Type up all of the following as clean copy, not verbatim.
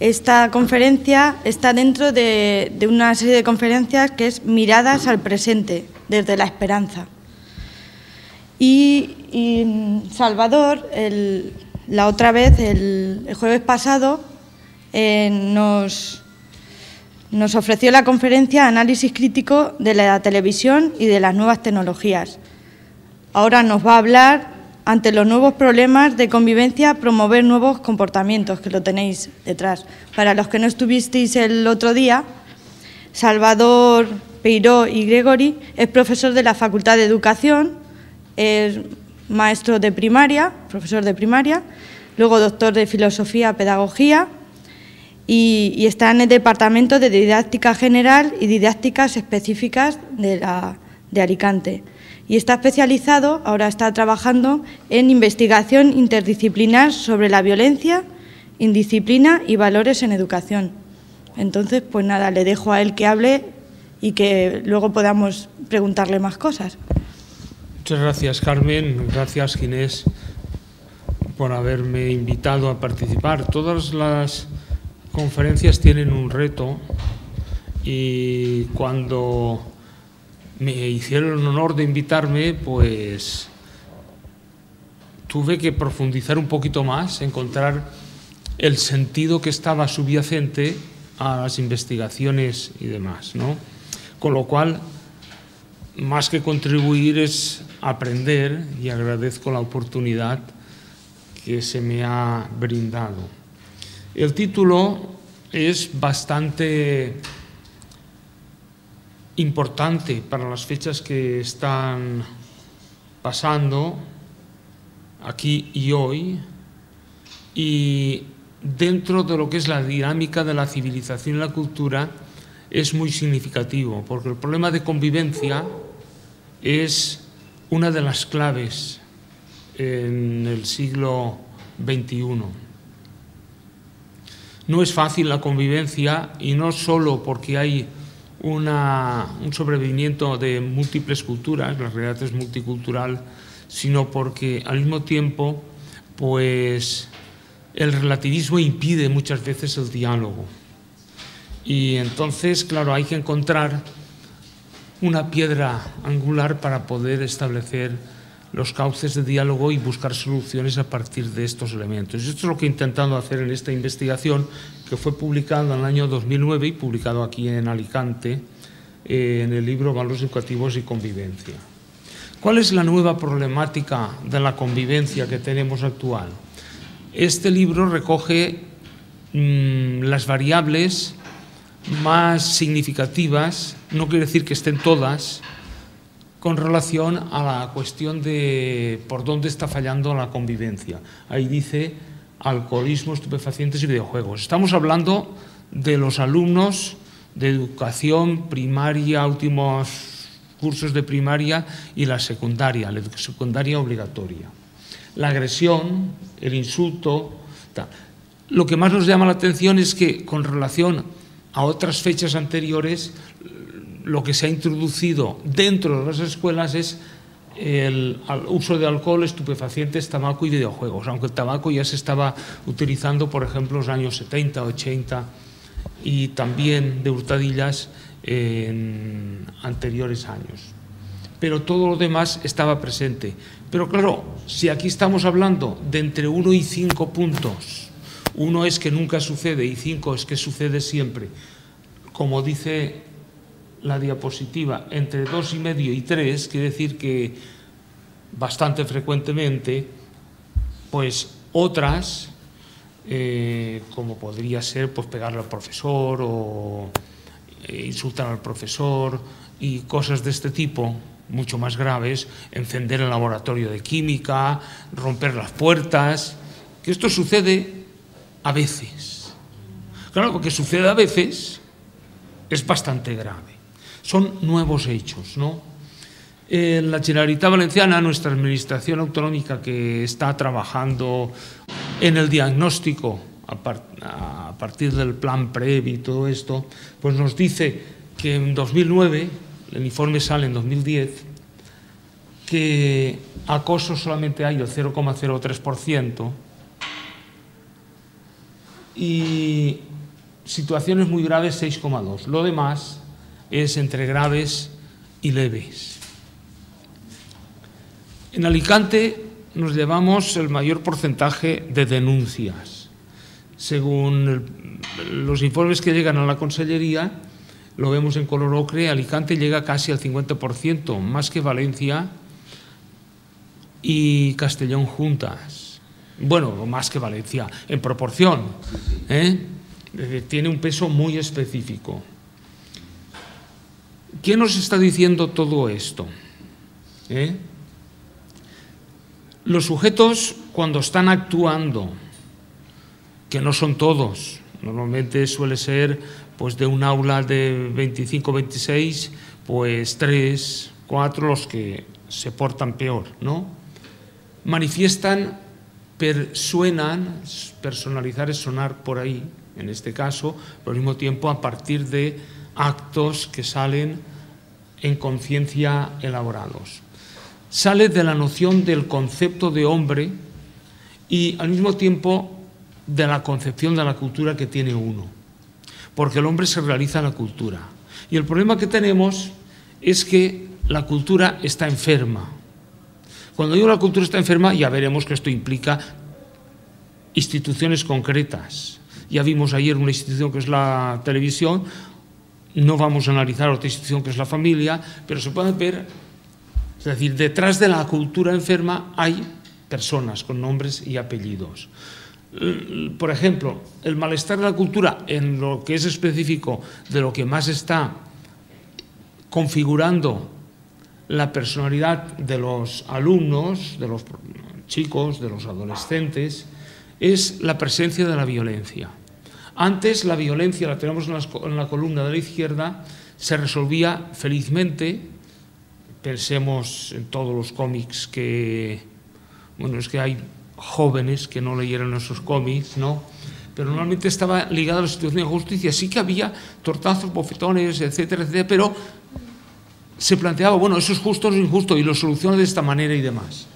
Esta conferencia está dentro de una serie de conferencias que es Miradas al presente, desde la esperanza. Y Salvador, la otra vez, el jueves pasado, nos ofreció la conferencia Análisis crítico de la televisión y de las nuevas tecnologías. Ahora nos va a hablar, ante los nuevos problemas de convivencia, promover nuevos comportamientos, que lo tenéis detrás. Para los que no estuvisteis el otro día, Salvador Peiró y Gregori es profesor de la Facultad de Educación, es maestro de primaria, profesor de primaria, luego doctor de Filosofía, Pedagogía, y está en el Departamento de Didáctica General y Didácticas Específicas de Alicante. Y está especializado, ahora está trabajando en investigación interdisciplinar sobre la violencia, indisciplina y valores en educación. Entonces, pues nada, le dejo a él que hable y que luego podamos preguntarle más cosas. Muchas gracias, Carmen. Gracias, Ginés, por haberme invitado a participar. Todas las conferencias tienen un reto y cuando me hicieron el honor de invitarme, pues tuve que profundizar un poquito más, encontrar el sentido que estaba subyacente a las investigaciones y demás, ¿no? Con lo cual, más que contribuir es aprender, y agradezco la oportunidad que se me ha brindado. El título es bastante importante para las fechas que están pasando aquí y hoy, y dentro de lo que es la dinámica de la civilización y la cultura es muy significativo, porque el problema de convivencia es una de las claves en el siglo XXI. No es fácil la convivencia, y no solo porque hay un sobrevivimiento de múltiples culturas, la realidad es multicultural, sino porque al mismo tiempo pues el relativismo impide muchas veces el diálogo. Y entonces, claro, hay que encontrar una piedra angular para poder establecer los cauces de diálogo y buscar soluciones a partir de estos elementos. Y esto es lo que he intentado hacer en esta investigación, que fue publicada en el año 2009 y publicado aquí en Alicante, en el libro Valores Educativos y Convivencia. ¿Cuál es la nueva problemática de la convivencia que tenemos actual? Este libro recoge las variables más significativas, no quiere decir que estén todas, con relación a la cuestión de por dónde está fallando la convivencia. Ahí dice alcoholismo, estupefacientes y videojuegos. Estamos hablando de los alumnos de educación primaria, últimos cursos de primaria y la secundaria obligatoria. La agresión, el insulto, tal. Lo que más nos llama la atención es que con relación a otras fechas anteriores, lo que se ha introducido dentro de las escuelas es el uso de alcohol, estupefacientes, tabaco y videojuegos, aunque el tabaco ya se estaba utilizando, por ejemplo, en los años 70, 80 y también de hurtadillas en anteriores años. Pero todo lo demás estaba presente. Pero claro, si aquí estamos hablando de entre 1 y 5 puntos, 1 es que nunca sucede y 5 es que sucede siempre, como dice la diapositiva, entre 2,5 y 3, quiere decir que bastante frecuentemente, pues otras, como podría ser pues pegarle al profesor o insultar al profesor y cosas de este tipo, mucho más graves, encender el laboratorio de química, romper las puertas, que esto sucede a veces. Claro, porque sucede a veces es bastante grave. Son nuevos hechos, ¿no? En la Generalitat Valenciana, nuestra administración autonómica, que está trabajando en el diagnóstico a partir del plan PREV y todo esto, pues nos dice que en 2009, el informe sale en 2010, que acoso solamente hay el 0,03%, y situaciones muy graves 6,2. Lo demás es entre graves y leves. En Alicante nos llevamos el mayor porcentaje de denuncias. Según los informes que llegan a la Consellería, lo vemos en color ocre, Alicante llega casi al 50%, más que Valencia y Castellón juntas. Bueno, más que Valencia, en proporción, tiene un peso muy específico. ¿Quién nos está diciendo todo esto? Los sujetos, cuando están actuando, que no son todos, normalmente suele ser pues de un aula de 25 26, pues 3, 4 los que se portan peor, ¿no? Manifiestan, suenan, personalizar es sonar por ahí, en este caso, pero al mismo tiempo a partir de actos que salen en conciencia elaborados. Sale de la noción del concepto de hombre y al mismo tiempo de la concepción de la cultura que tiene uno, porque el hombre se realiza en la cultura. Y el problema que tenemos es que la cultura está enferma. Cuando digo la cultura está enferma, ya veremos que esto implica instituciones concretas. Ya vimos ayer una institución que es la televisión, no vamos a analizar otra institución que es la familia, pero se puede ver, es decir, detrás de la cultura enferma hay personas con nombres y apellidos. Por ejemplo, el malestar de la cultura, en lo que es específico de lo que más está configurando la personalidad de los alumnos, de los chicos, de los adolescentes, es la presencia de la violencia. Antes la violencia, la tenemos en la columna de la izquierda, se resolvía felizmente. Pensemos en todos los cómics que, bueno, es que hay jóvenes que no leyeron esos cómics, ¿no? Pero normalmente estaba ligada a la situación de justicia. Sí que había tortazos, bofetones, etcétera, etcétera, pero se planteaba, bueno, eso es justo o es injusto, y lo soluciona de esta manera y demás.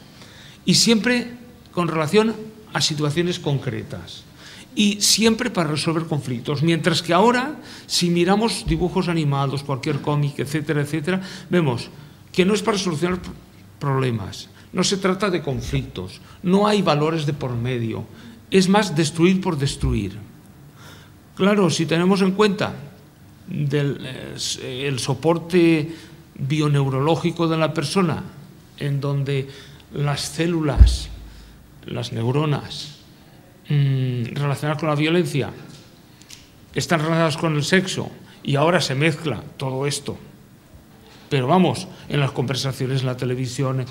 Y siempre con relación a situaciones concretas. Y siempre para resolver conflictos. Mientras que ahora, si miramos dibujos animados, cualquier cómic, etcétera, etcétera, vemos que no es para solucionar problemas. No se trata de conflictos, no hay valores de por medio, es más destruir por destruir. Claro, si tenemos en cuenta el soporte bioneurológico de la persona, en donde las células, las neuronas, relacionadas con la violencia, están relacionadas con el sexo, y ahora se mezcla todo esto. Pero vamos, en las conversaciones, en la televisión,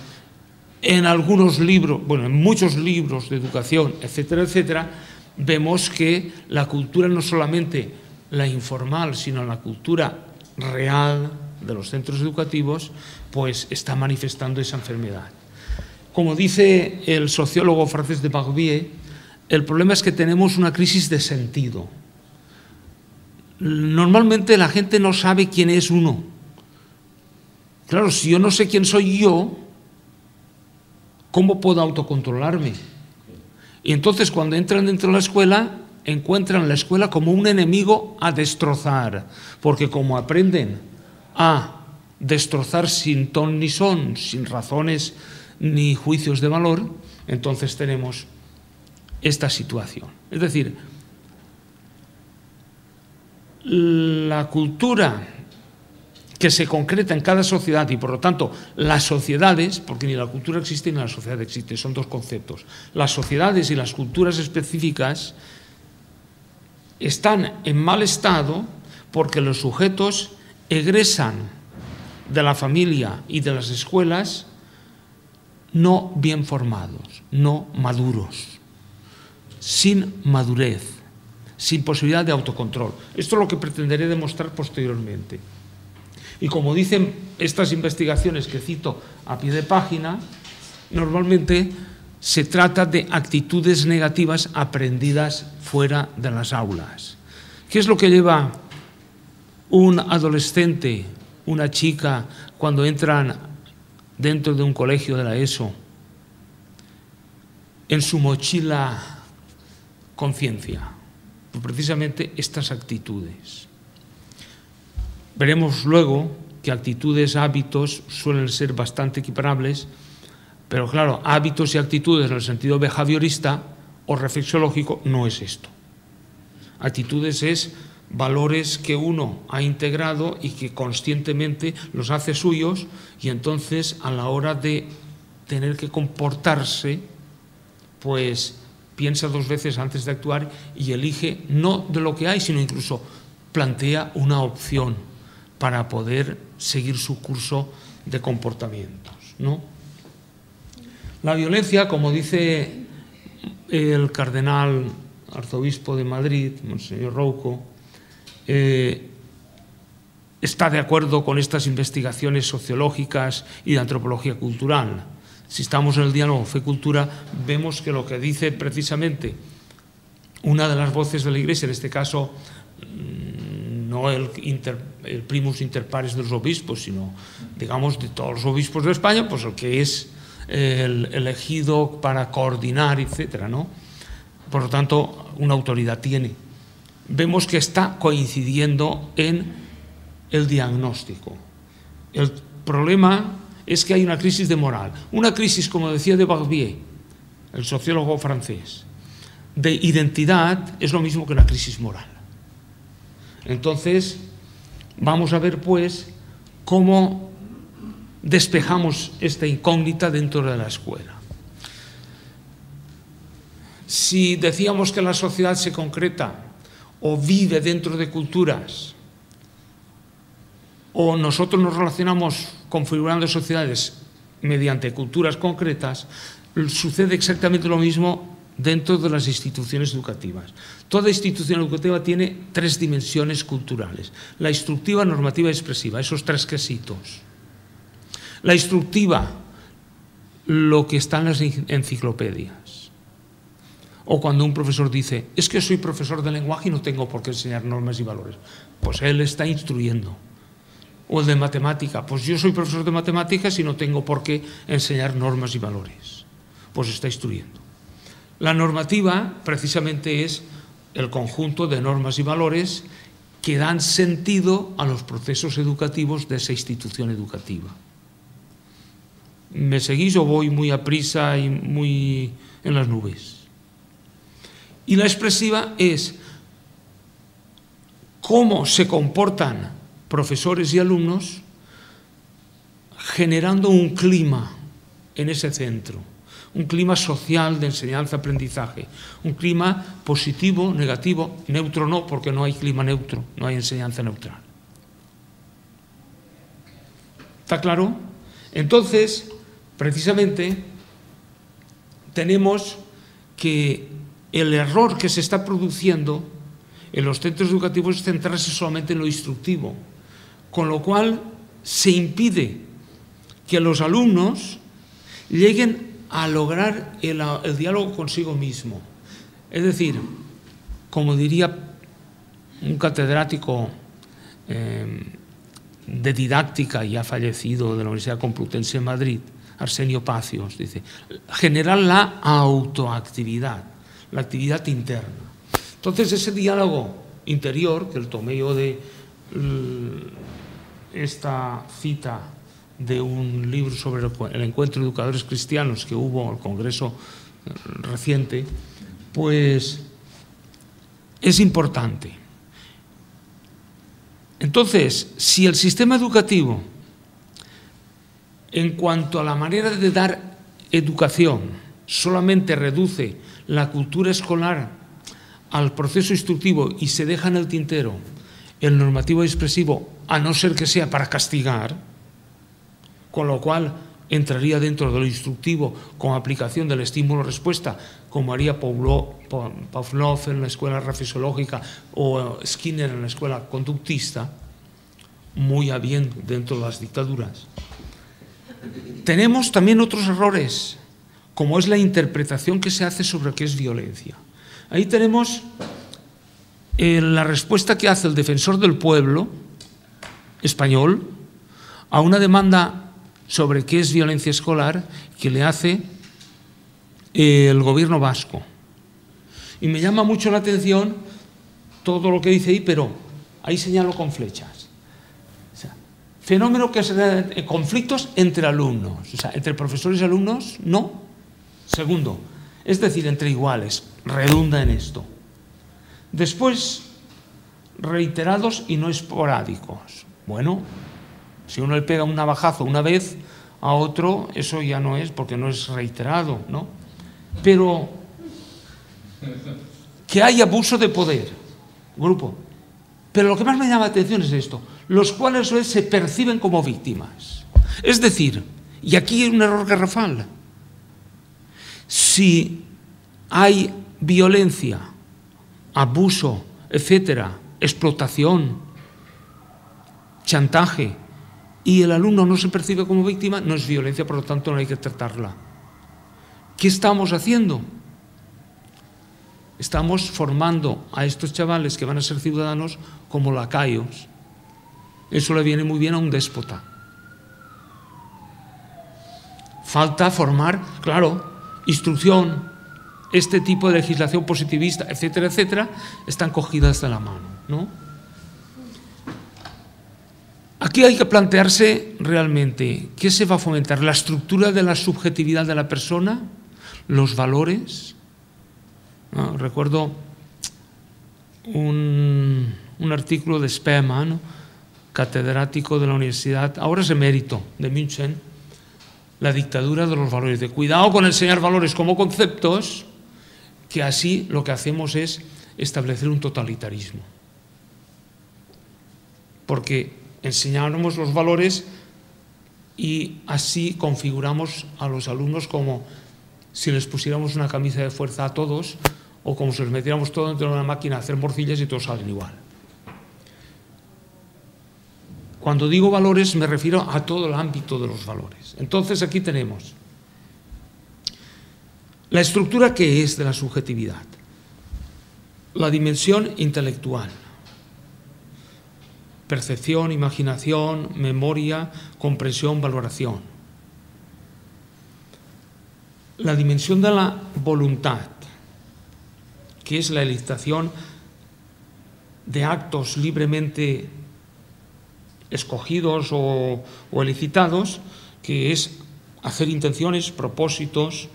en algunos libros, bueno, en muchos libros de educación, etcétera, etcétera, vemos que la cultura no solamente la informal, sino la cultura real de los centros educativos, pues está manifestando esa enfermedad. Como dice el sociólogo francés de Barbier, el problema es que tenemos una crisis de sentido. Normalmente la gente no sabe quién es uno. Claro, si yo no sé quién soy yo, ¿cómo puedo autocontrolarme? Y entonces cuando entran dentro de la escuela, encuentran la escuela como un enemigo a destrozar, porque como aprenden a destrozar sin ton ni son, sin razones ni juicios de valor, entonces tenemos esta situación. Es decir, la cultura que se concreta en cada sociedad y por lo tanto las sociedades, porque ni la cultura existe ni la sociedad existe, son dos conceptos. Las sociedades y las culturas específicas están en mal estado porque los sujetos egresan de la familia y de las escuelas no bien formados, no maduros, sin madurez, sin posibilidad de autocontrol. Esto es lo que pretenderé demostrar posteriormente. Y como dicen estas investigaciones que cito a pie de página, normalmente se trata de actitudes negativas aprendidas fuera de las aulas. ¿Qué es lo que lleva un adolescente, una chica, cuando entran dentro de un colegio de la ESO? En su mochila conciencia. precisamente estas actitudes. Veremos luego que actitudes, hábitos suelen ser bastante equiparables, pero claro, hábitos y actitudes en el sentido behaviorista o reflexiológico no es esto. Actitudes es valores que uno ha integrado y que conscientemente los hace suyos, y entonces a la hora de tener que comportarse, pues piensa dos veces antes de actuar y elige no de lo que hay, sino incluso plantea una opción para poder seguir su curso de comportamientos, ¿no? La violencia, como dice el cardenal arzobispo de Madrid, Monseñor Rouco, está de acuerdo con estas investigaciones sociológicas y de antropología cultural. Si estamos en el diálogo fe-cultura, vemos que lo que dice precisamente una de las voces de la Iglesia, en este caso no el primus inter pares de los obispos, sino, digamos, de todos los obispos de España, pues el que es el elegido para coordinar, etcétera, ¿no? Por lo tanto, una autoridad tiene. Vemos que está coincidiendo en el diagnóstico. El problema es que hay una crisis de moral, una crisis, como decía de Barbier, el sociólogo francés, de identidad, es lo mismo que una crisis moral. Entonces, vamos a ver pues cómo despejamos esta incógnita dentro de la escuela. Si decíamos que la sociedad se concreta o vive dentro de culturas, o nosotros nos relacionamos configurando sociedades mediante culturas concretas, sucede exactamente lo mismo dentro de las instituciones educativas. Toda institución educativa tiene tres dimensiones culturales: la instructiva, normativa y expresiva, esos tres quesitos. La instructiva, lo que está en las enciclopedias. O cuando un profesor dice, es que soy profesor de lenguaje y no tengo por qué enseñar normas y valores. Pues él está instruyendo. O el de matemática, pues yo soy profesor de matemáticas y no tengo por qué enseñar normas y valores. Pues está instruyendo. La normativa precisamente es el conjunto de normas y valores que dan sentido a los procesos educativos de esa institución educativa. ¿Me seguís o voy muy aprisa y muy en las nubes? Y la expresiva es cómo se comportan profesores y alumnos generando un clima en ese centro, un clima social de enseñanza-aprendizaje, un clima positivo, negativo, neutro no, porque no hay clima neutro, no hay enseñanza neutral. ¿Está claro? Entonces, precisamente, tenemos que el error que se está produciendo en los centros educativos es centrarse solamente en lo instructivo, con lo cual se impide que los alumnos lleguen a lograr el diálogo consigo mismo. Es decir, como diría un catedrático de didáctica ya fallecido de la Universidad Complutense de Madrid, Arsenio Pacios, dice, generar la autoactividad, la actividad interna. Entonces, ese diálogo interior, que el tomé yo de esta cita de un libro sobre el encuentro de educadores cristianos que hubo en el Congreso reciente, pues es importante. Entonces, si el sistema educativo, en cuanto a la manera de dar educación, solamente reduce la cultura escolar al proceso instructivo y se deja en el tintero el normativo y expresivo, a no ser que sea para castigar, con lo cual entraría dentro de lo instructivo con aplicación del estímulo-respuesta, como haría Pavlov en la escuela reflexiológica o Skinner en la escuela conductista, muy a bien dentro de las dictaduras. Tenemos también otros errores, como es la interpretación que se hace sobre qué es violencia. Ahí tenemos la respuesta que hace el defensor del pueblo español a una demanda sobre qué es violencia escolar que le hace el gobierno vasco. Y me llama mucho la atención todo lo que dice ahí, pero ahí señalo con flechas. O sea, fenómeno que se da en conflictos entre alumnos, o sea, entre profesores y alumnos, no. Segundo, es decir, entre iguales, redunda en esto. Después, reiterados y no esporádicos. Bueno, si uno le pega un navajazo una vez a otro, eso ya no es, porque no es reiterado, ¿no? Pero que hay abuso de poder, grupo. Pero lo que más me llama la atención es esto, los cuales se perciben como víctimas. Es decir, y aquí hay un error garrafal, si hay violencia, abuso, etcétera, explotación, chantaje, y el alumno no se percibe como víctima, no es violencia, por lo tanto no hay que tratarla. ¿Qué estamos haciendo? Estamos formando a estos chavales que van a ser ciudadanos como lacayos. Eso le viene muy bien a un déspota. Falta formar, claro, instrucción, este tipo de legislación positivista, etcétera, etcétera, están cogidas de la mano, ¿no? Aquí hay que plantearse realmente qué se va a fomentar, la estructura de la subjetividad de la persona, los valores. ¿No? Recuerdo un artículo de Spemann, catedrático de la Universidad, ahora es emérito, de München, la dictadura de los valores, de cuidado con enseñar valores como conceptos, que así lo que hacemos es establecer un totalitarismo. Porque enseñamos los valores y así configuramos a los alumnos como si les pusiéramos una camisa de fuerza a todos o como si les metiéramos todo dentro de una máquina a hacer morcillas y todos salen igual. Cuando digo valores me refiero a todo el ámbito de los valores. Entonces aquí tenemos la estructura que es de la subjetividad, la dimensión intelectual, percepción, imaginación, memoria, comprensión, valoración. La dimensión de la voluntad, que es la elicitación de actos libremente escogidos o elicitados, que es hacer intenciones, propósitos,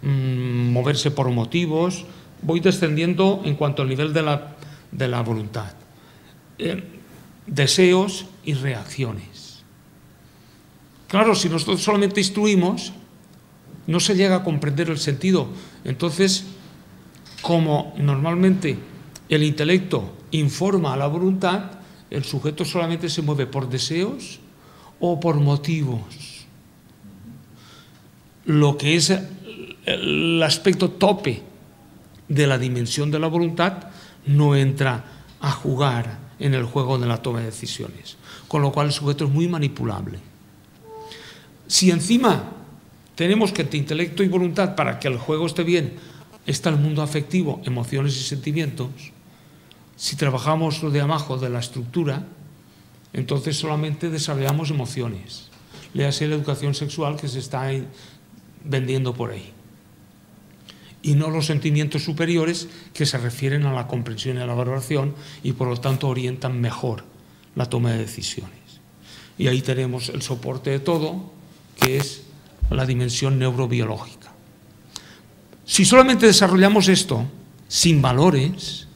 moverse por motivos. Voy descendiendo en cuanto al nivel de la voluntad. Deseos y reacciones. Claro, si nosotros solamente instruimos, no se llega a comprender el sentido. Entonces, como normalmente el intelecto informa a la voluntad, el sujeto solamente se mueve por deseos o por motivos. Lo que es el aspecto tope de la dimensión de la voluntad no entra a jugar en el juego de la toma de decisiones, con lo cual el sujeto es muy manipulable. Si encima tenemos que entre intelecto y voluntad, para que el juego esté bien, está el mundo afectivo, emociones y sentimientos, si trabajamos lo de abajo de la estructura, entonces solamente desarrollamos emociones. Léase la educación sexual que se está vendiendo por ahí. Y no los sentimientos superiores que se refieren a la comprensión y a la valoración y por lo tanto orientan mejor la toma de decisiones. Y ahí tenemos el soporte de todo, que es la dimensión neurobiológica. Si solamente desarrollamos esto sin valores,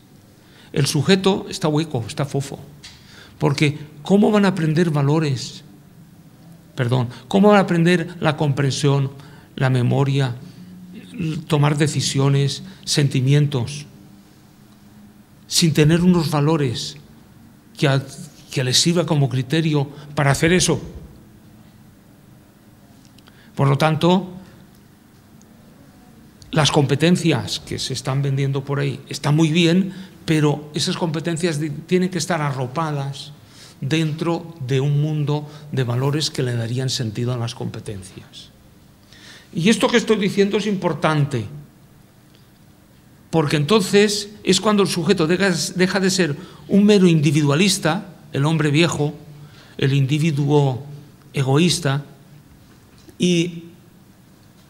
el sujeto está hueco, está fofo. Porque ¿cómo van a aprender valores? ¿Cómo van a aprender la comprensión, la memoria, tomar decisiones, sentimientos, sin tener unos valores que les sirva como criterio para hacer eso? Por lo tanto, las competencias que se están vendiendo por ahí están muy bien, pero esas competencias tienen que estar arropadas dentro de un mundo de valores que le darían sentido a las competencias. Y esto que estoy diciendo es importante, porque entonces es cuando el sujeto deja de ser un mero individualista, el hombre viejo, el individuo egoísta, y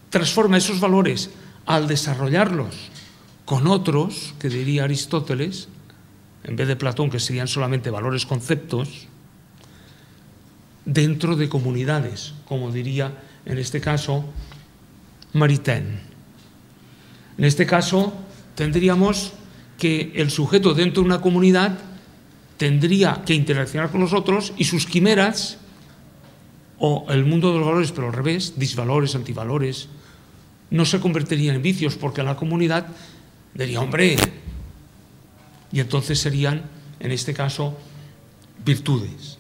transforma esos valores al desarrollarlos con otros, que diría Aristóteles, en vez de Platón, que serían solamente valores conceptos, dentro de comunidades, como diría en este caso Maritain. En este caso tendríamos que el sujeto dentro de una comunidad tendría que interaccionar con los otros y sus quimeras, o el mundo de los valores, pero al revés, disvalores, antivalores, no se convertirían en vicios, porque la comunidad diría, hombre, y entonces serían, en este caso, virtudes,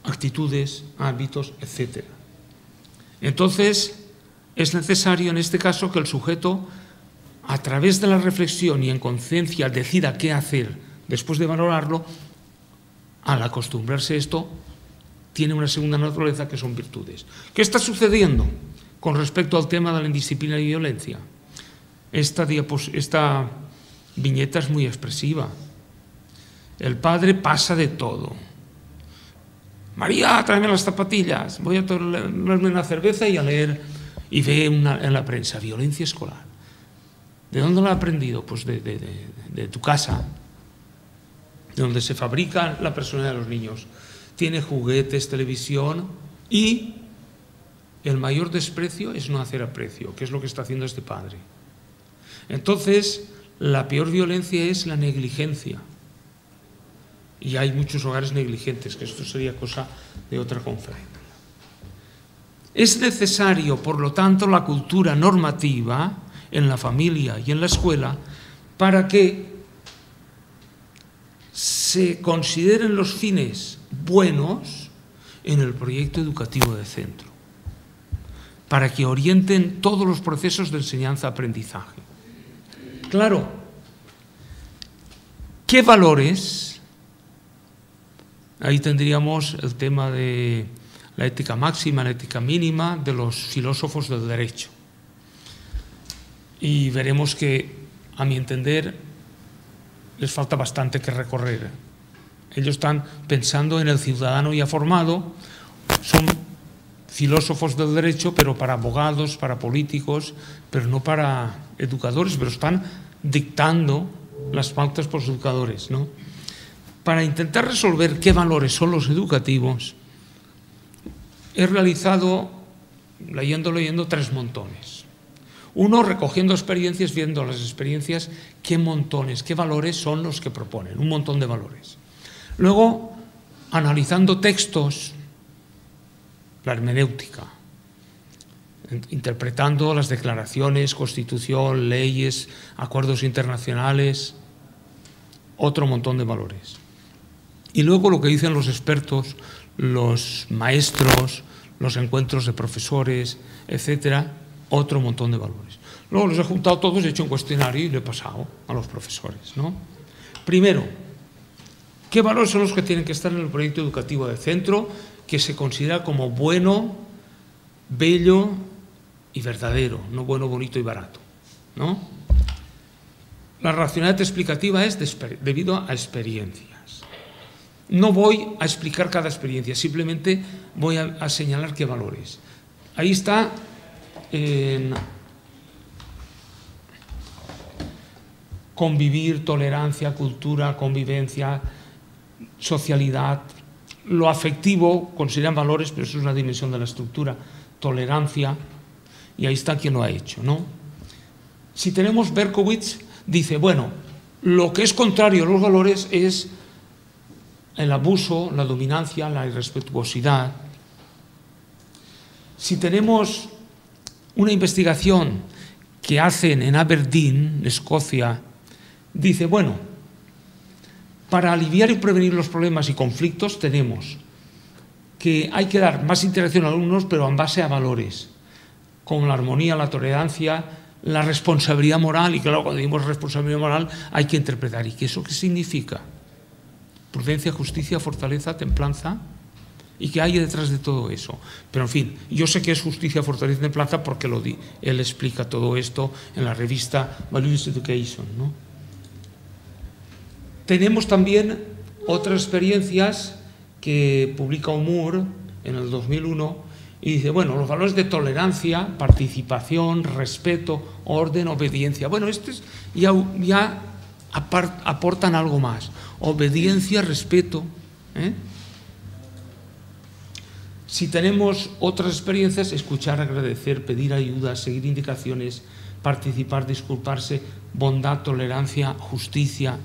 actitudes, hábitos, etc. Entonces, es necesario en este caso que el sujeto, a través de la reflexión y en conciencia, decida qué hacer después de valorarlo. Al acostumbrarse a esto, tiene una segunda naturaleza que son virtudes. ¿Qué está sucediendo con respecto al tema de la indisciplina y violencia? Esta viñeta es muy expresiva. El padre pasa de todo. María, tráeme las zapatillas, voy a tomarme una cerveza y a leer, y ve en la prensa, violencia escolar. ¿De dónde lo ha aprendido? Pues de tu casa, de donde se fabrica la personalidad de los niños. Tiene juguetes, televisión, y el mayor desprecio es no hacer aprecio, que es lo que está haciendo este padre. Entonces, la peor violencia es la negligencia. Y hay muchos hogares negligentes, que esto sería cosa de otra conferencia. Es necesario, por lo tanto, la cultura normativa en la familia y en la escuela para que se consideren los fines buenos en el proyecto educativo de centro, para que orienten todos los procesos de enseñanza-aprendizaje. Claro, ¿qué valores? Ahí tendríamos el tema de la ética máxima, la ética mínima de los filósofos del derecho. Y veremos que, a mi entender, les falta bastante que recorrer. Ellos están pensando en el ciudadano ya formado, son filósofos del derecho, pero para abogados, para políticos, pero no para educadores, pero están dictando las pautas por los educadores, ¿no? Para intentar resolver qué valores son los educativos, he realizado, leyendo 3 montones. Uno, recogiendo experiencias, viendo las experiencias, qué montones, qué valores son los que proponen, un montón de valores. Luego, analizando textos, la hermenéutica, interpretando las declaraciones, constitución, leyes, acuerdos internacionales, otro montón de valores. Y luego lo que dicen los expertos, los maestros, los encuentros de profesores, etcétera, otro montón de valores. Luego los he juntado todos, he hecho un cuestionario y lo he pasado a los profesores, ¿no? Primero, ¿qué valores son los que tienen que estar en el proyecto educativo de centro, que se considera como bueno, bello y verdadero, no bueno, bonito y barato, ¿no? La racionalidad explicativa es debido a experiencias. No voy a explicar cada experiencia, simplemente voy a señalar qué valores. Ahí está convivir, tolerancia, cultura, convivencia, socialidad. Lo afectivo consideran valores, pero eso es una dimensión de la estructura. Tolerancia, y ahí está quien lo ha hecho, ¿no? Si tenemos Berkowitz, dice, bueno, lo que es contrario a los valores es el abuso, la dominancia, la irrespetuosidad. Si tenemos una investigación que hacen en Aberdeen, Escocia, dice, bueno, para aliviar y prevenir los problemas y conflictos tenemos que hay que dar más interacción a alumnos, pero en base a valores, como la armonía, la tolerancia, la responsabilidad moral, y claro, cuando decimos responsabilidad moral hay que interpretar. ¿Y qué eso qué significa? Prudencia, justicia, fortaleza, templanza. ¿Y qué hay detrás de todo eso? Pero en fin, yo sé que es justicia, fortaleza y templanza porque él explica todo esto en la revista Values Education, ¿no? Tenemos también otras experiencias que publica Moore en el 2001 y dice, bueno, los valores de tolerancia, participación, respeto, orden, obediencia. Bueno, este es ya aportan algo más. Obediencia, respeto. Si tenemos otras experiencias, escuchar, agradecer, pedir ayuda, seguir indicaciones, participar, disculparse, bondad, tolerancia, justicia.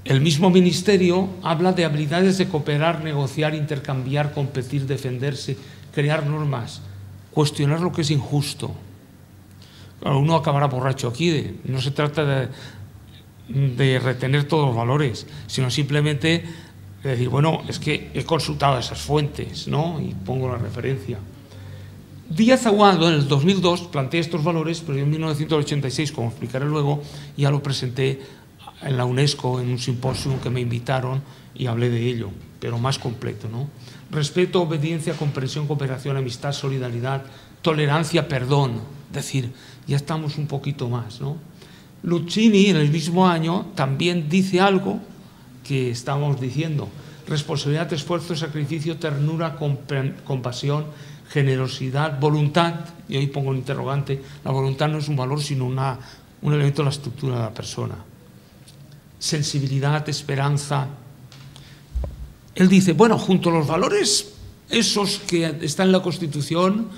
El mismo ministerio habla de habilidades de cooperar, negociar, intercambiar, competir, defenderse, crear normas, cuestionar lo que es injusto. Claro, uno acabará borracho aquí, no se trata de retener todos los valores, sino simplemente de decir, bueno, es que he consultado esas fuentes, ¿no? Y pongo la referencia. Díaz Aguado, en el 2002, planteé estos valores, pero yo en 1986, como explicaré luego, ya lo presenté en la UNESCO, en un simposio que me invitaron y hablé de ello, pero más completo, ¿no? Respeto, obediencia, comprensión, cooperación, amistad, solidaridad, tolerancia, perdón. Es decir, ya estamos un poquito más, ¿no? Luchini, en el mismo año, también dice algo que estábamos diciendo: responsabilidad, esfuerzo, sacrificio, ternura, compasión, generosidad, voluntad. Y hoy pongo un interrogante: la voluntad no es un valor, sino un elemento de la estructura de la persona. Sensibilidad, esperanza. Él dice, bueno, junto a los valores esos que están en la Constitución,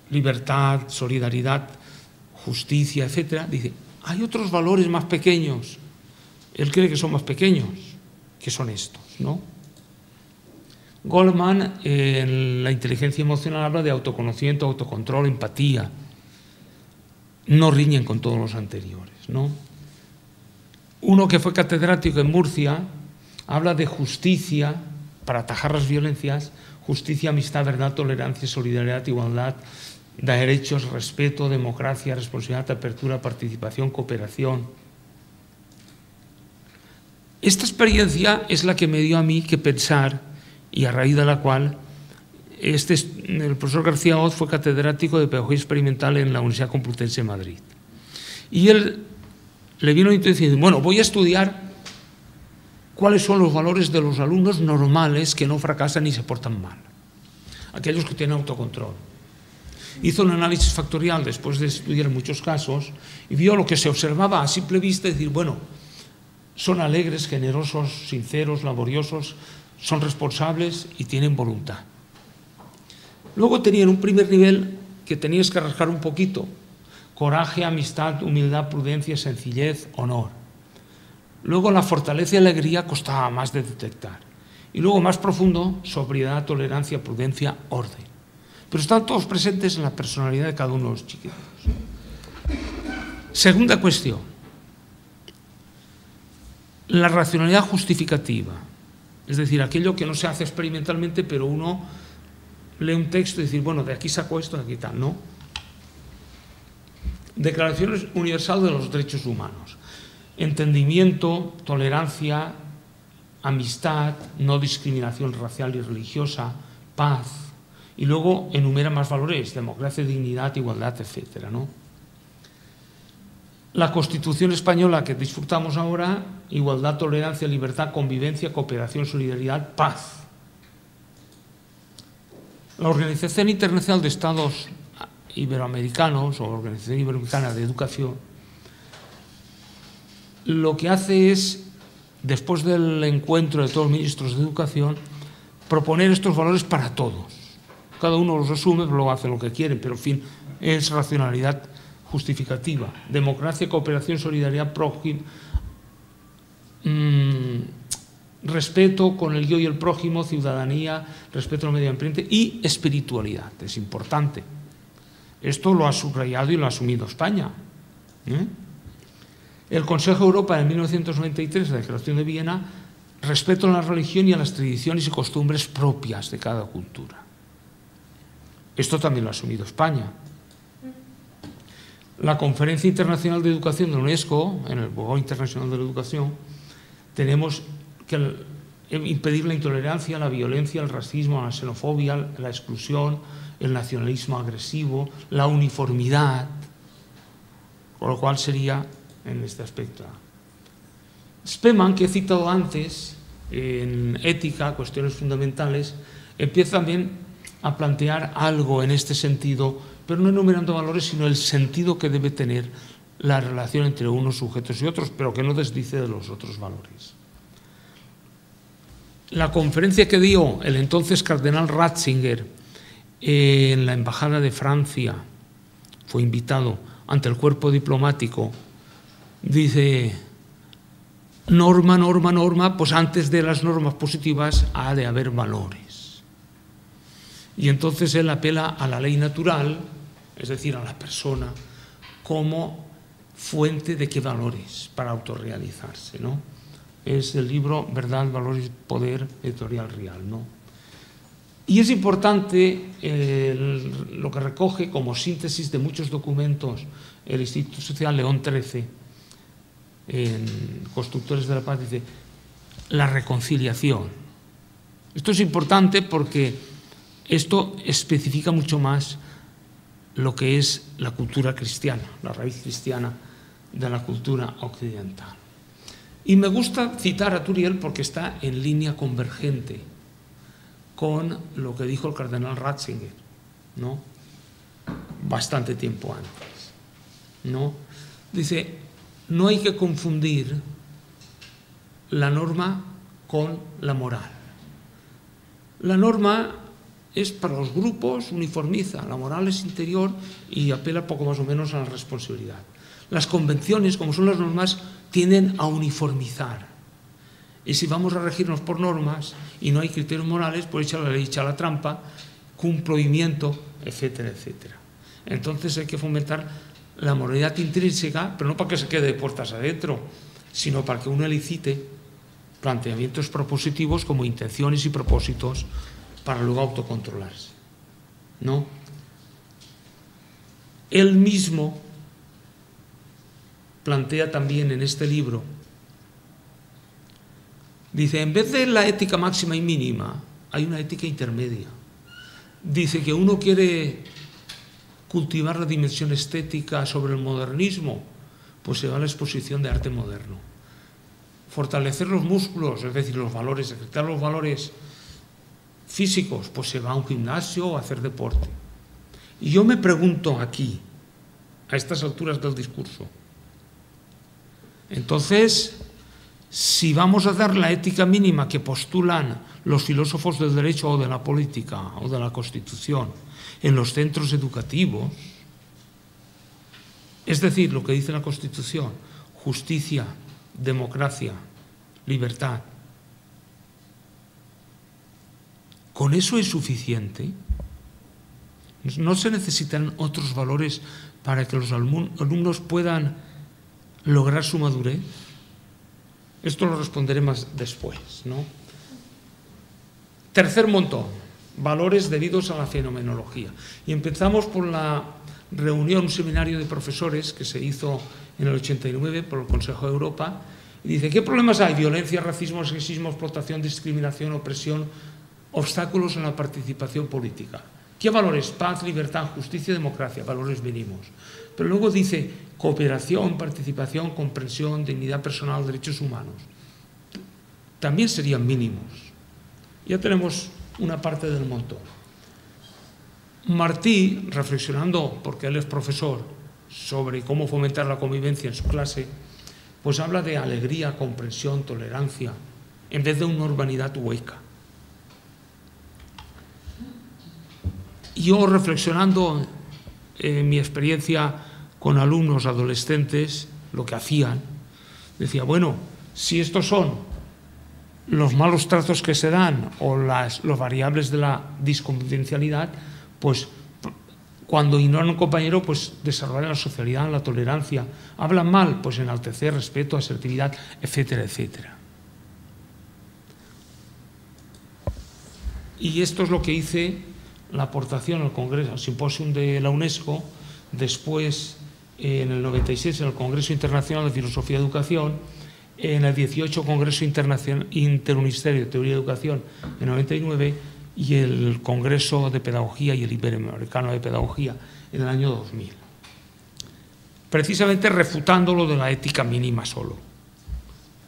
libertad, solidaridad, justicia, etcétera, dice, hay otros valores más pequeños. Él cree que son más pequeños, que son estos, ¿no? Goldman, en la inteligencia emocional, habla de autoconocimiento, autocontrol, empatía. No riñen con todos los anteriores, ¿no? Uno que fue catedrático en Murcia habla de justicia para atajar las violencias, justicia, amistad, verdad, tolerancia, solidaridad, igualdad, derechos, respeto, democracia, responsabilidad, apertura, participación, cooperación. Esta experiencia es la que me dio a mí que pensar, y a raíz de la cual el profesor García Oz fue catedrático de Pedagogía Experimental en la Universidad Complutense de Madrid. Y él le vino a decir, bueno, voy a estudiar cuáles son los valores de los alumnos normales que no fracasan ni se portan mal, aquellos que tienen autocontrol. Hizo un análisis factorial después de estudiar muchos casos y vio lo que se observaba a simple vista y decir, bueno, son alegres, generosos, sinceros, laboriosos, son responsables y tienen voluntad. Luego tenían un primer nivel que tenías que rascar un poquito: coraje, amistad, humildad, prudencia, sencillez, honor. Luego la fortaleza y alegría costaba más de detectar. Y luego más profundo, sobriedad, tolerancia, prudencia, orden. Pero están todos presentes en la personalidad de cada uno de los chiquitos. Segunda cuestión: la racionalidad justificativa. Es decir, aquello que no se hace experimentalmente, pero uno lee un texto y dice, bueno, de aquí saco esto, de aquí tal, ¿no? Declaración Universal de los Derechos Humanos. Entendimiento, tolerancia, amistad, no discriminación racial y religiosa, paz. Y luego enumera más valores: democracia, dignidad, igualdad, etcétera, ¿no? La Constitución española que disfrutamos ahora: igualdad, tolerancia, libertad, convivencia, cooperación, solidaridad, paz. La Organización Internacional de Estados Iberoamericanos, o Organización Iberoamericana de Educación, lo que hace es, después del encuentro de todos los ministros de Educación, proponer estos valores para todos. Cada uno los asume, pero luego hace lo que quieren, pero en fin, es racionalidad justificativa. Democracia, cooperación, solidaridad, prójimo, respeto con el yo y el prójimo, ciudadanía, respeto al medio ambiente y espiritualidad. Es importante. Esto lo ha subrayado y lo ha asumido España. El Consejo de Europa en 1993, la Declaración de Viena, respeto a la religión y a las tradiciones y costumbres propias de cada cultura. Esto también lo ha asumido España. La Conferencia Internacional de Educación de la UNESCO, en el Board Internacional de la Educación, tenemos que impedir la intolerancia, la violencia, el racismo, la xenofobia, la exclusión, el nacionalismo agresivo, la uniformidad, con lo cual sería en este aspecto. Spemann, que he citado antes, en Ética, Cuestiones Fundamentales, empieza también a plantear algo en este sentido, pero no enumerando valores, sino el sentido que debe tener la relación entre unos sujetos y otros, pero que no desdice de los otros valores. La conferencia que dio el entonces cardenal Ratzinger en la Embajada de Francia, fue invitado ante el cuerpo diplomático, dice: norma, norma, norma, pues antes de las normas positivas ha de haber valores. Y entonces él apela a la ley natural, es decir, a la persona, como fuente de qué valores para autorrealizarse, ¿no? Es el libro Verdad, Valores y Poder, editorial Rial, ¿no? Y es importante lo que recoge como síntesis de muchos documentos el Instituto Social León XIII, en Constructores de la Paz, dice: la reconciliación. Esto es importante porque esto especifica mucho más lo que es la cultura cristiana, la raíz cristiana de la cultura occidental. Y me gusta citar a Turiel porque está en línea convergente con lo que dijo el cardenal Ratzinger, ¿no? Bastante tiempo antes, ¿no? Dice: no hay que confundir la norma con la moral. La norma es para los grupos, uniformiza; la moral es interior y apela poco más o menos a la responsabilidad. Las convenciones, como son las normas, tienden a uniformizar. Y si vamos a regirnos por normas y no hay criterios morales, pues echa la ley, echa la trampa, cumplimiento, etcétera, etcétera. Entonces hay que fomentar la moralidad intrínseca, pero no para que se quede de puertas adentro, sino para que uno elicite planteamientos propositivos como intenciones y propósitos para luego autocontrolarse, ¿no? Él mismo plantea también en este libro, dice: en vez de la ética máxima y mínima, hay una ética intermedia. Dice que uno quiere cultivar la dimensión estética sobre el modernismo, pues se va a la exposición de arte moderno. Fortalecer los músculos, es decir, los valores, ejercitar los valores físicos, pues se va a un gimnasio o a hacer deporte. Y yo me pregunto aquí, a estas alturas del discurso, entonces, si vamos a dar la ética mínima que postulan los filósofos del derecho o de la política o de la Constitución en los centros educativos, es decir, lo que dice la Constitución: justicia, democracia, libertad, ¿con eso es suficiente? ¿No se necesitan otros valores para que los alumnos puedan lograr su madurez? Esto lo responderé más después, ¿no? Tercer montón: valores debidos a la fenomenología. Y empezamos por la reunión, un seminario de profesores que se hizo en el 89 por el Consejo de Europa, y dice: ¿qué problemas hay? Violencia, racismo, sexismo, explotación, discriminación, opresión, obstáculos en la participación política. ¿Qué valores? Paz, libertad, justicia y democracia, valores mínimos. Pero luego dice: cooperación, participación, comprensión, dignidad personal, derechos humanos. También serían mínimos. Ya tenemos una parte del montón. Martí, reflexionando, porque él es profesor, sobre cómo fomentar la convivencia en su clase, pues habla de alegría, comprensión, tolerancia, en vez de una urbanidad hueca. Yo, reflexionando en mi experiencia con alumnos adolescentes, lo que hacían, decía: bueno, si estos son los malos tratos que se dan o las variables de la disconfidencialidad, pues cuando ignoran a un compañero, pues desarrollan la socialidad, la tolerancia. Hablan mal, pues enaltecer, respeto, asertividad, etcétera, etcétera. Y esto es lo que hice la aportación al Congreso, al Simposium de la UNESCO, después en el 96 en el Congreso Internacional de Filosofía y Educación, en el 18 Congreso Interuniversitario de Teoría y Educación en 99 y el Congreso de Pedagogía y el Iberoamericano de Pedagogía en el año 2000. Precisamente refutando lo de la ética mínima solo,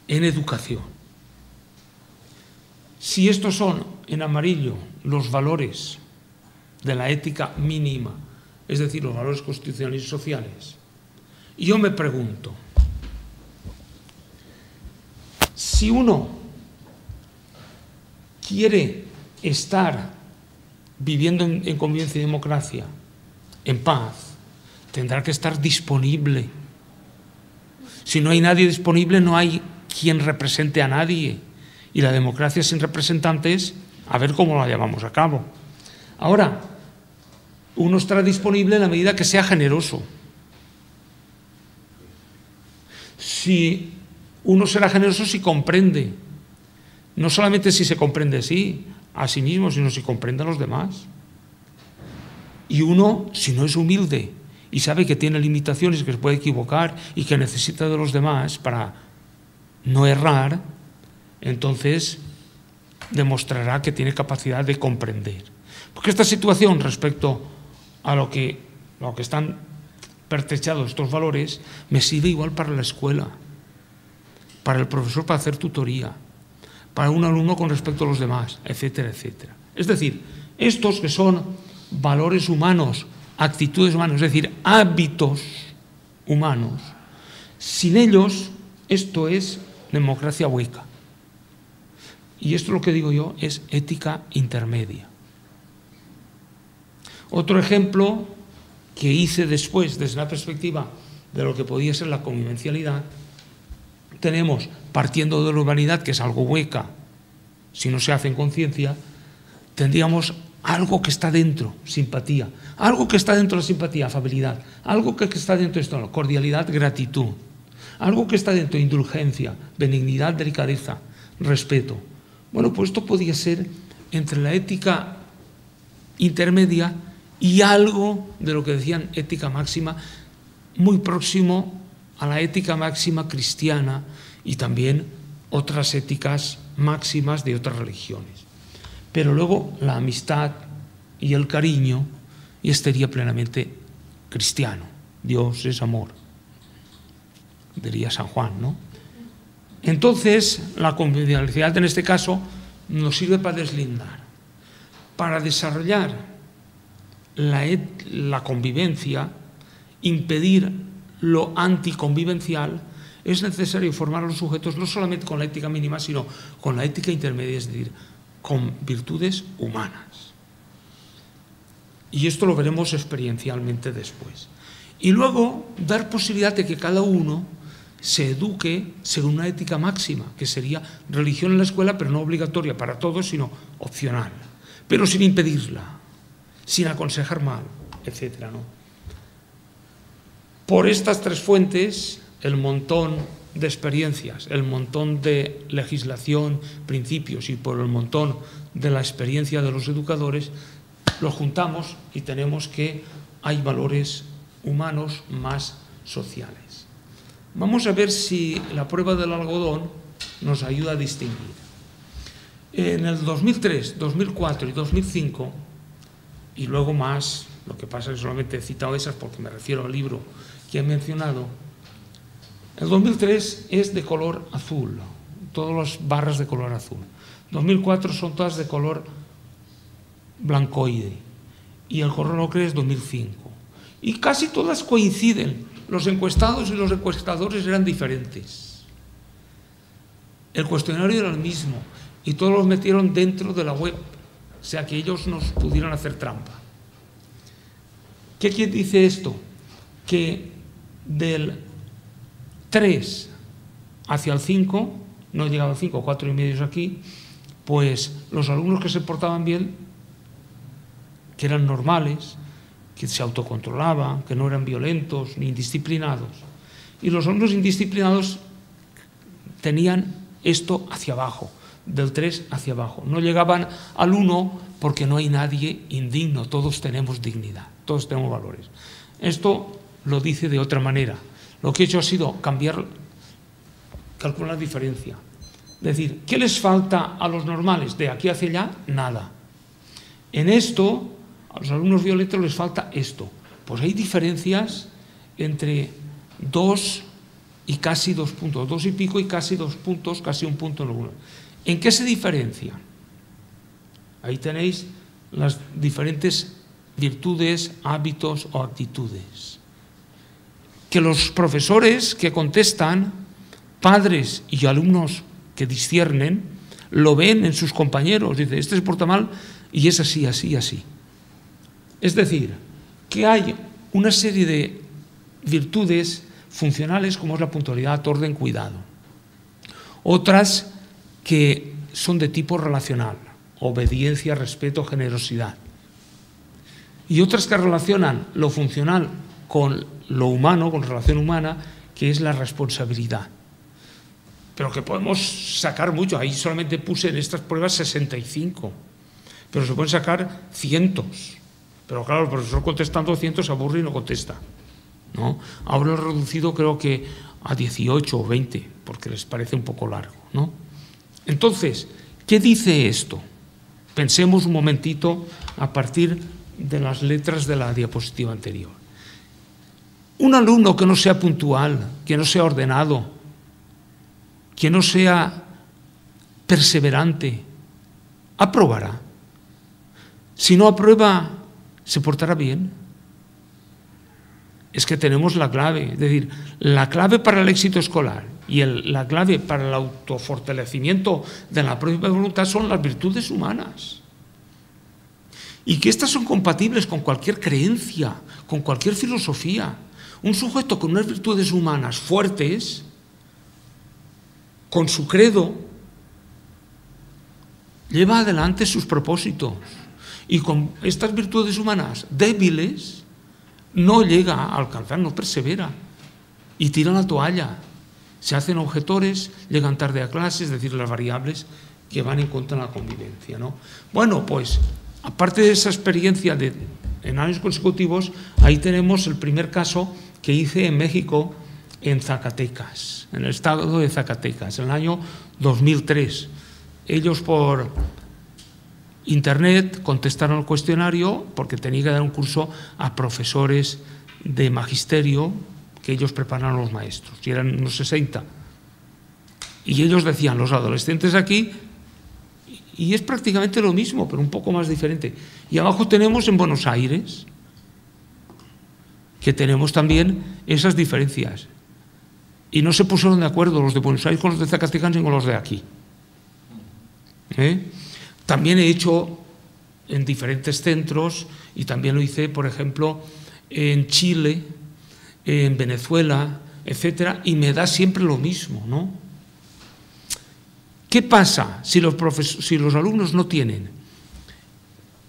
en educación. Si estos son, en amarillo, los valores de la ética mínima, es decir, los valores constitucionales y sociales, Y yo me pregunto, si uno quiere estar viviendo en convivencia y democracia, en paz, tendrá que estar disponible. Si no hay nadie disponible, no hay quien represente a nadie. Y la democracia sin representantes, a ver cómo la llevamos a cabo. Ahora, uno estará disponible en la medida que sea generoso. Si uno será generoso si comprende, no solamente si se comprende a sí mismo, sino si comprende a los demás. Y uno, si no es humilde y sabe que tiene limitaciones, que se puede equivocar y que necesita de los demás para no errar, entonces demostrará que tiene capacidad de comprender. Porque esta situación respecto a lo que están pertrechados estos valores me sirve igual para la escuela, para el profesor para hacer tutoría, para un alumno con respecto a los demás, etcétera, etcétera. Es decir, estos que son valores humanos, actitudes humanas, es decir, hábitos humanos, sin ellos esto es democracia hueca. Y esto, lo que digo yo, es ética intermedia. Otro ejemplo que hice después, desde la perspectiva de lo que podía ser la convivencialidad, tenemos, partiendo de la humanidad, que es algo hueca, si no se hace en conciencia, tendríamos algo que está dentro, simpatía, algo que está dentro de la simpatía, afabilidad, algo que está dentro de esto, cordialidad, gratitud, algo que está dentro, indulgencia, benignidad, delicadeza, respeto. Bueno, pues esto podía ser entre la ética intermedia y algo de lo que decían ética máxima, muy próximo a la ética máxima cristiana y también otras éticas máximas de otras religiones. Pero luego la amistad y el cariño, y sería plenamente cristiano. Dios es amor, diría San Juan, ¿no? Entonces, la convivencialidad en este caso nos sirve para deslindar, para desarrollar la convivencia, impedir lo anticonvivencial. Es necesario formar a los sujetos no solamente con la ética mínima, sino con la ética intermedia, es decir, con virtudes humanas. Y esto lo veremos experiencialmente después. Y luego, dar posibilidad de que cada uno se eduque según una ética máxima, que sería religión en la escuela, pero no obligatoria para todos, sino opcional, pero sin impedirla, sin aconsejar mal, etcétera, ¿no? Por estas tres fuentes, el montón de experiencias, el montón de legislación, principios, y por el montón de la experiencia de los educadores, los juntamos y tenemos que hay valores humanos más sociales. Vamos a ver si la prueba del algodón nos ayuda a distinguir. En el 2003, 2004 y 2005, y luego más, lo que pasa es que solamente he citado esas porque me refiero al libro que he mencionado, el 2003 es de color azul, todas las barras de color azul. 2004 son todas de color blancoide y el color ocre es 2005. Y casi todas coinciden. Los encuestados y los encuestadores eran diferentes. El cuestionario era el mismo y todos los metieron dentro de la web, o sea que ellos nos pudieran hacer trampa. ¿Qué dice esto? Que del 3 hacia el 5, no llegaba al 5, 4,5 aquí, pues los alumnos que se portaban bien, que eran normales, que se autocontrolaban, que no eran violentos ni indisciplinados. Y los alumnos indisciplinados tenían esto hacia abajo, del 3 hacia abajo. No llegaban al 1 porque no hay nadie indigno, todos tenemos dignidad, todos tenemos valores. Esto lo dice de otra manera. Lo que he hecho ha sido calcular la diferencia. Es decir, ¿qué les falta a los normales? De aquí hacia allá, nada. En esto, a los alumnos violentos les falta esto. Pues hay diferencias entre 2 y casi 2 puntos, 2 y pico y casi 2 puntos, casi 1 punto en alguno. ¿En qué se diferencian? Ahí tenéis las diferentes virtudes, hábitos o actitudes. que los profesores que contestan, padres y alumnos que disciernen, lo ven en sus compañeros. Dice, este se porta mal y es así, así, así. Es decir, que hay una serie de virtudes funcionales como es la puntualidad, orden, cuidado. Otras que son de tipo relacional, obediencia, respeto, generosidad. Y otras que relacionan lo funcional con lo humano, con relación humana, que es la responsabilidad. Pero que podemos sacar mucho. Ahí solamente puse en estas pruebas 65, pero se pueden sacar cientos. Pero claro, el profesor contestando cientos se aburre y no contesta, ¿no? Ahora lo he reducido creo que a 18 o 20, porque les parece un poco largo, ¿no? Entonces, ¿qué dice esto? Pensemos un momentito a partir de las letras de la diapositiva anterior. Un alumno que no sea puntual, que no sea ordenado, que no sea perseverante, aprobará. Si no aprueba, ¿se portará bien? Es que tenemos la clave, es decir, la clave para el éxito escolar y la clave para el autofortalecimiento de la propia voluntad son las virtudes humanas. Y que estas son compatibles con cualquier creencia, con cualquier filosofía. Un sujeto con unas virtudes humanas fuertes, con su credo, lleva adelante sus propósitos. Y con estas virtudes humanas débiles, no llega a alcanzar, no persevera. Y tira la toalla. Se hacen objetores, llegan tarde a clases, es decir, las variables que van en contra de la convivencia, ¿no? Bueno, pues, aparte de esa experiencia en años consecutivos, ahí tenemos el primer caso que hice en México, en Zacatecas, en el estado de Zacatecas, en el año 2003. Ellos por internet contestaron el cuestionario porque tenía que dar un curso a profesores de magisterio que ellos prepararon a los maestros, y eran unos 60. Y ellos decían, los adolescentes aquí, y es prácticamente lo mismo, pero un poco más diferente. Y abajo tenemos en Buenos Aires, que tenemos también esas diferencias. Y no se pusieron de acuerdo los de Buenos Aires con los de Zacatecas ni con los de aquí. También he hecho en diferentes centros, y también lo hice, por ejemplo, en Chile, en Venezuela, etcétera, y me da siempre lo mismo, ¿no? ¿Qué pasa si los alumnos no tienen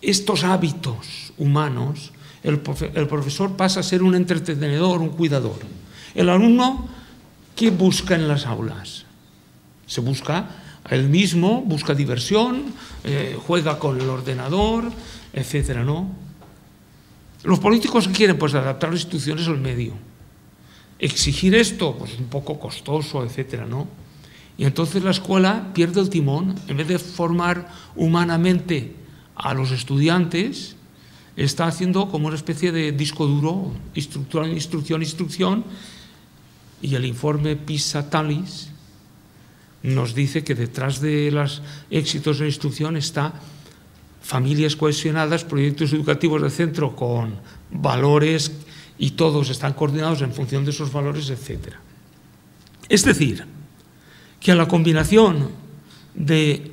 estos hábitos humanos? El profesor pasa a ser un entretenedor, un cuidador. El alumno, ¿qué busca en las aulas? Se busca a él mismo, busca diversión, juega con el ordenador, etcétera, ¿no? Los políticos, ¿qué quieren? Pues adaptar las instituciones al medio. Exigir esto, pues un poco costoso, etcétera, ¿no? Y entonces la escuela pierde el timón. En vez de formar humanamente a los estudiantes, está haciendo como una especie de disco duro, instrucción, y el informe PISA-TALIS nos dice que detrás de los éxitos de la instrucción está familias cohesionadas, proyectos educativos de centro con valores, y todos están coordinados en función de esos valores, etcétera. Es decir, que a la combinación de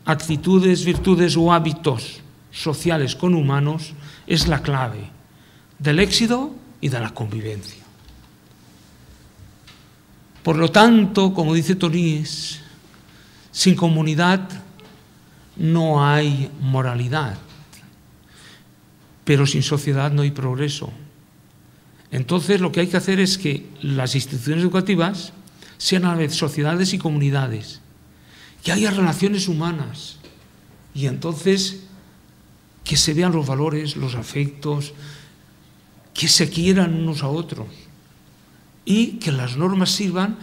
actitudes, virtudes o hábitos sociales con humanos es la clave del éxito y de la convivencia. Por lo tanto, como dice Toníes, sin comunidad no hay moralidad, pero sin sociedad no hay progreso. Entonces, lo que hay que hacer es que las instituciones educativas sean a la vez sociedades y comunidades, que haya relaciones humanas, y entonces que se vean los valores, los afectos, que se quieran unos a otros, y que las normas sirvan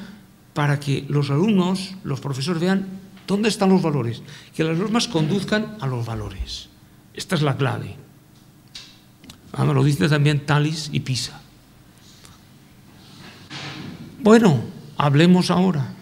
para que los alumnos, los profesores vean dónde están los valores, que las normas conduzcan a los valores. Esta es la clave. Me lo dice también TALIS y PISA. Bueno, hablemos ahora